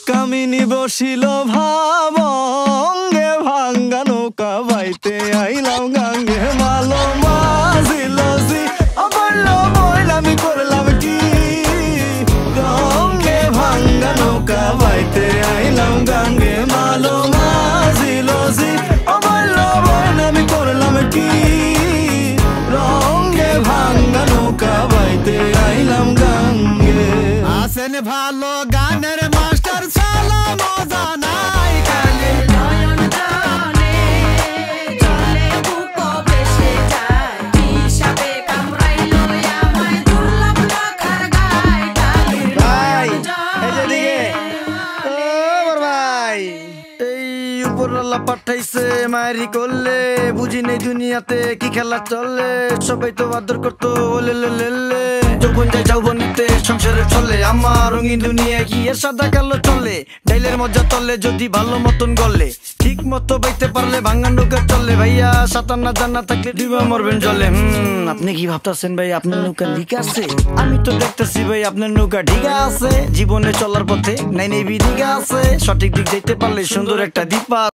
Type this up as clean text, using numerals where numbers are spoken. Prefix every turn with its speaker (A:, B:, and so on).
A: কামিনী বসিল ভাবঙ্গে ভাঙ্গা নৌকা বাইতে আইলাম গাঙ্গে মালো মাঝিল জি বলল বইলামি করলাম কি গঙ্গে ভাঙ্গা নৌকা বাইতে আইলাম গাঙ্গে মালো মাঝিল জি বলল বইলামি করলাম কি রঙ্গে ভাঙ্গা নৌকা বাইতে আইলাম গাঙ্গে।
B: আসেন ভালো গানের মাস্টার সালা মজা নাই কালে
C: নয়ন জলে জলে বুক ভেসে যায় বিষাবে কামড়াইলো আমায় দুর্লভ লখার গায় কালে
A: ভাই
C: নয়ন
A: এই যে
C: জলে
A: ও ভাই এই উপরওয়ালা পাঠাইছে মারি করলে বুঝি নেই দুনিয়াতে কি খেলা চলে সবাই তো আদর করতো ওলে লে যৌবন যায় যৌবনেতে সংসারে চলে আমার রঙিন দুনিয়া কি এর সাদা কালো চলে ডাইলের মজা তলে যদি ভালো মতন গলে ঠিক মতো বাইতে পারলে ভাঙা নৌকা চলে ভাইয়া সাঁতার না জানা থাকলে ডিবা মরবেন জলে আপনি কি ভাবতেছেন ভাই আপনার নৌকা ঠিক আছে? আমি তো দেখতেছি ভাই আপনার নৌকা ঠিক আছে জীবনে চলার পথে নাই নেই বিধিকা আছে সঠিক দিক যেতে পারলে সুন্দর একটা দ্বীপ